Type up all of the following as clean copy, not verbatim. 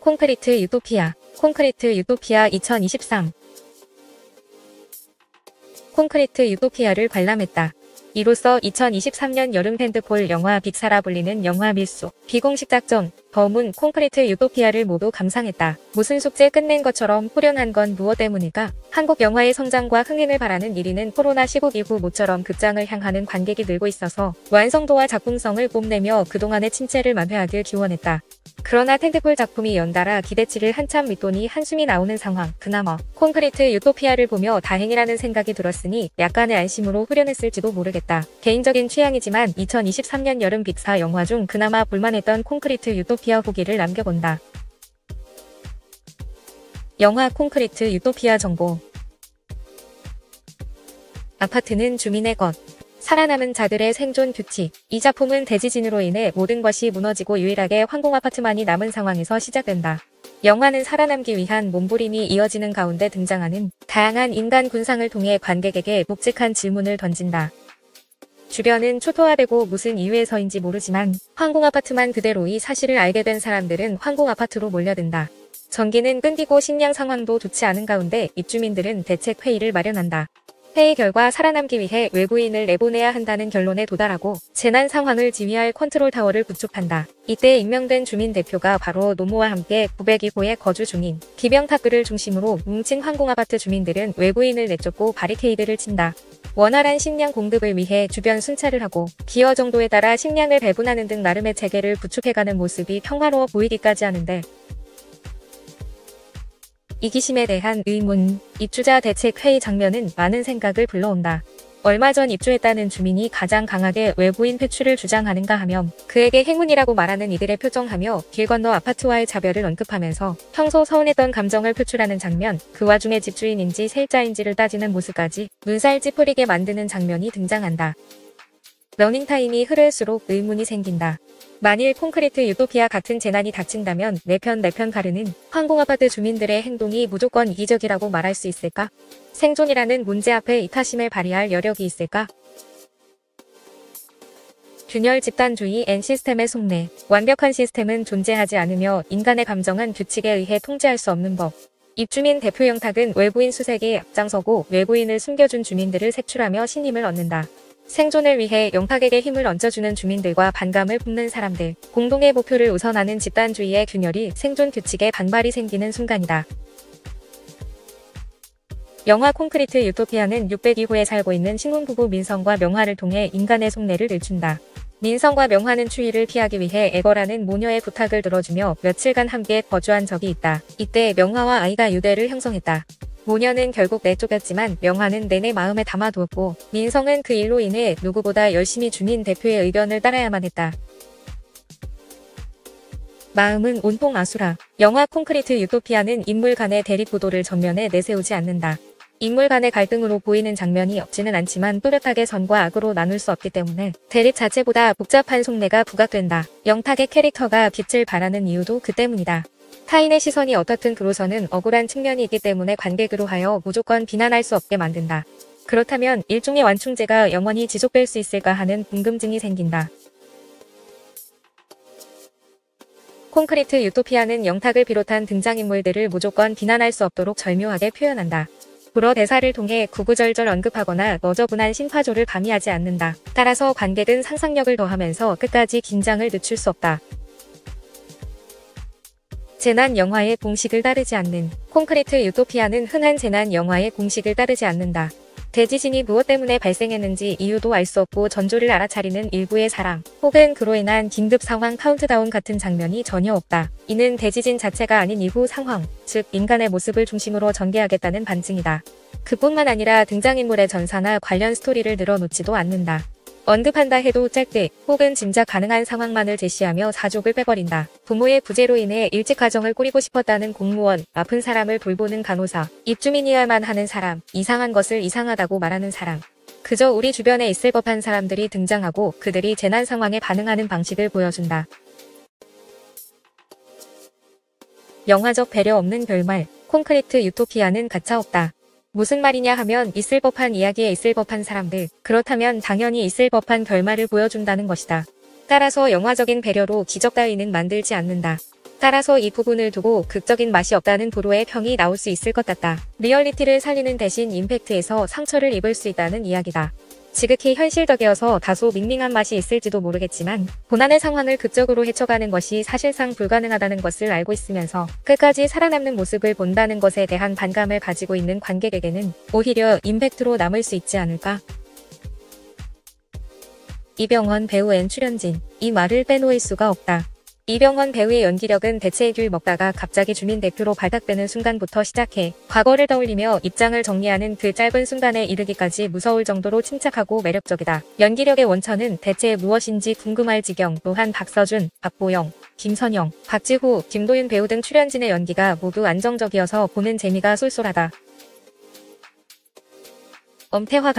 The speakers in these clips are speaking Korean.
콘크리트 유토피아. 콘크리트 유토피아 2023. 콘크리트 유토피아를 관람했다. 이로써 2023년 여름 텐트폴 영화 빅사라 불리는 영화 밀수, 비공식 작전, 더문 콘크리트 유토피아를 모두 감상했다. 무슨 숙제 끝낸 것처럼 후련한 건 무엇 때문일까? 한국 영화의 성장과 흥행을 바라는 1위는 코로나 시국 이후 모처럼 극장을 향하는 관객이 늘고 있어서 완성도와 작품성을 뽐내며 그동안의 침체를 만회하길 기원했다. 그러나 텐트폴 작품이 연달아 기대치를 한참 밑도니 한숨이 나오는 상황. 그나마 콘크리트 유토피아를 보며 다행이라는 생각이 들었으니 약간의 안심으로 후련했을지도 모르겠다. 개인적인 취향이지만 2023년 여름 빅4 영화 중 그나마 볼만했던 콘크리트 유토피아 후기를 남겨본다. 영화 콘크리트 유토피아 정보. 아파트는 주민의 것. 살아남은 자들의 생존 규칙. 이 작품은 대지진으로 인해 모든 것이 무너지고 유일하게 황공 아파트만이 남은 상황에서 시작된다. 영화는 살아남기 위한 몸부림이 이어지는 가운데 등장하는 다양한 인간 군상을 통해 관객에게 묵직한 질문을 던진다. 주변은 초토화되고 무슨 이유에서인지 모르지만 황공 아파트만 그대로의 사실을 알게 된 사람들은 황공 아파트로 몰려든다. 전기는 끊기고 식량 상황도 좋지 않은 가운데 입주민들은 대책 회의를 마련한다. 회의 결과 살아남기 위해 외부인을 내보내야 한다는 결론에 도달하고 재난 상황을 지휘할 컨트롤 타워를 구축한다. 이때 임명된 주민 대표가 바로 노모와 함께 902호의 거주 중인 기병타크를 중심으로 뭉친 황공아파트 주민들은 외부인을 내쫓고 바리케이드를 친다. 원활한 식량 공급을 위해 주변 순찰을 하고 기여 정도에 따라 식량을 배분하는 등 나름의 체계를 구축해가는 모습이 평화로워 보이기까지 하는데, 이기심에 대한 의문, 입주자 대책 회의 장면은 많은 생각을 불러온다. 얼마 전 입주했다는 주민이 가장 강하게 외부인 퇴출을 주장하는가 하면 그에게 행운이라고 말하는 이들의 표정하며 길 건너 아파트와의 차별을 언급하면서 평소 서운했던 감정을 표출하는 장면, 그 와중에 집주인인지 세입자인지를 따지는 모습까지 눈살 찌푸리게 만드는 장면이 등장한다. 러닝타임이 흐를수록 의문이 생긴다. 만일 콘크리트 유토피아 같은 재난이 닥친다면 내 편 가르는 황공아파트 주민들의 행동이 무조건 이기적이라고 말할 수 있을까? 생존이라는 문제 앞에 이타심을 발휘할 여력이 있을까? 균열 집단주의 앤 시스템의 속내. 완벽한 시스템은 존재하지 않으며 인간의 감정은 규칙에 의해 통제할 수 없는 법. 입주민 대표 영탁은 외부인 수색에 앞장서고 외부인을 숨겨준 주민들을 색출하며 신임을 얻는다. 생존을 위해 영탁에게 힘을 얹어주는 주민들과 반감을 품는 사람들, 공동의 목표를 우선하는 집단주의의 균열이 생존 규칙에 반발이 생기는 순간이다. 영화 콘크리트 유토피아는 602호에 살고 있는 신혼부부 민성과 명화를 통해 인간의 속내를 들춘다. 민성과 명화는 추위를 피하기 위해 애거라는 모녀의 부탁을 들어주며 며칠간 함께 거주한 적이 있다. 이때 명화와 아이가 유대를 형성했다. 모녀는 결국 내쫓겼지만 명화는 내내 마음에 담아두었고 민성은 그 일로 인해 누구보다 열심히 주민 대표의 의견을 따라야만 했다. 마음은 온통 아수라. 영화 콘크리트 유토피아는 인물 간의 대립구도를 전면에 내세우지 않는다. 인물 간의 갈등으로 보이는 장면이 없지는 않지만 또렷하게 선과 악으로 나눌 수 없기 때문에 대립 자체보다 복잡한 속내가 부각된다. 영탁의 캐릭터가 빛을 발하는 이유도 그 때문이다. 타인의 시선이 어떻든 그로서는 억울한 측면이 있기 때문에 관객으로 하여 무조건 비난할 수 없게 만든다. 그렇다면 일종의 완충제가 영원히 지속될 수 있을까 하는 궁금증이 생긴다. 콘크리트 유토피아는 영탁을 비롯한 등장인물들을 무조건 비난할 수 없도록 절묘하게 표현한다. 불어 대사를 통해 구구절절 언급하거나 너저분한 심파조를 가미하지 않는다. 따라서 관객은 상상력을 더하면서 끝까지 긴장을 늦출 수 없다. 재난 영화의 공식을 따르지 않는. 콘크리트 유토피아는 흔한 재난 영화의 공식을 따르지 않는다. 대지진이 무엇 때문에 발생했는지 이유도 알 수 없고 전조를 알아차리는 일부의 사람, 혹은 그로 인한 긴급 상황 카운트다운 같은 장면이 전혀 없다. 이는 대지진 자체가 아닌 이후 상황, 즉 인간의 모습을 중심으로 전개하겠다는 반증이다. 그뿐만 아니라 등장인물의 전사나 관련 스토리를 늘어놓지도 않는다. 언급한다 해도 짧게 혹은 짐작 가능한 상황만을 제시하며 사족을 빼버린다. 부모의 부재로 인해 일찍 가정을 꾸리고 싶었다는 공무원, 아픈 사람을 돌보는 간호사, 입주민이어야만 하는 사람, 이상한 것을 이상하다고 말하는 사람. 그저 우리 주변에 있을 법한 사람들이 등장하고 그들이 재난 상황에 반응하는 방식을 보여준다. 영화적 배려 없는 결말. 콘크리트 유토피아는 가차없다. 무슨 말이냐 하면 있을 법한 이야기에 있을 법한 사람들, 그렇다면 당연히 있을 법한 결말을 보여준다는 것이다. 따라서 영화적인 배려로 기적 따위는 만들지 않는다. 따라서 이 부분을 두고 극적인 맛이 없다는 도로의 평이 나올 수 있을 것 같다. 리얼리티를 살리는 대신 임팩트에서 상처를 입을 수 있다는 이야기다. 지극히 현실적이어서 다소 밍밍한 맛이 있을지도 모르겠지만 고난의 상황을 극적으로 헤쳐가는 것이 사실상 불가능하다는 것을 알고 있으면서 끝까지 살아남는 모습을 본다는 것에 대한 반감을 가지고 있는 관객에게는 오히려 임팩트로 남을 수 있지 않을까? 이병헌 배우 앤 출연진, 이 말을 빼놓을 수가 없다. 이병헌 배우의 연기력은 대체 귤 먹다가 갑자기 주민 대표로 발탁되는 순간부터 시작해 과거를 떠올리며 입장을 정리하는 그 짧은 순간에 이르기까지 무서울 정도로 침착하고 매력적이다. 연기력의 원천은 대체 무엇인지 궁금할 지경. 또한 박서준, 박보영, 김선영, 박지후, 김도윤 배우 등 출연진의 연기가 모두 안정적이어서 보는 재미가 쏠쏠하다. 엄태화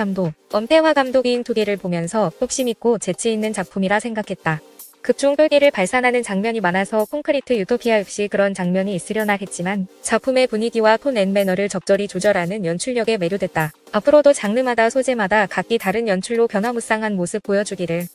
감독인 2D를 보면서 뚝심있고 재치있는 작품이라 생각했다. 극중 쫄기를 발산하는 장면이 많아서 콘크리트 유토피아 역시 그런 장면이 있으려나 했지만 작품의 분위기와 톤 앤 매너를 적절히 조절하는 연출력에 매료됐다. 앞으로도 장르마다 소재마다 각기 다른 연출로 변화무쌍한 모습 보여주기를.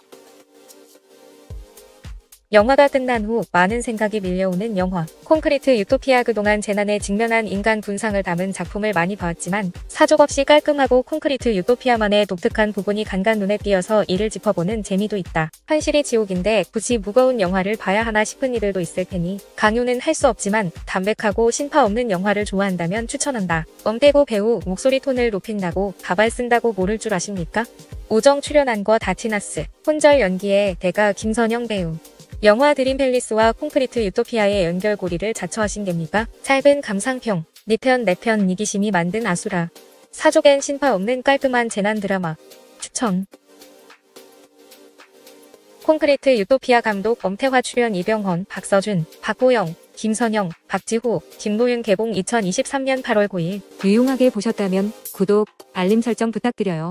영화가 끝난 후 많은 생각이 밀려오는 영화. 콘크리트 유토피아. 그동안 재난에 직면한 인간 군상을 담은 작품을 많이 봐왔지만 사족 없이 깔끔하고 콘크리트 유토피아만의 독특한 부분이 간간 눈에 띄어서 이를 짚어보는 재미도 있다. 현실이 지옥인데 굳이 무거운 영화를 봐야 하나 싶은 이들도 있을 테니 강요는 할 수 없지만 담백하고 신파 없는 영화를 좋아한다면 추천한다. 엄태고 배우 목소리 톤을 높인다고 가발 쓴다고 모를 줄 아십니까? 우정 출연한 거 다 티나스. 혼절 연기에 대가 김선영 배우. 영화 드림팰리스와 콘크리트 유토피아의 연결고리를 자처하신 겁니까? 짧은 감상평. 니편 내편 이기심이 만든 아수라. 사족엔 신파 없는 깔끔한 재난 드라마. 추천. 콘크리트 유토피아 감독 엄태화 출연 이병헌, 박서준, 박보영, 김선영, 박지호, 김도윤. 개봉 2023년 8월 9일. 유용하게 보셨다면 구독, 알림 설정 부탁드려요.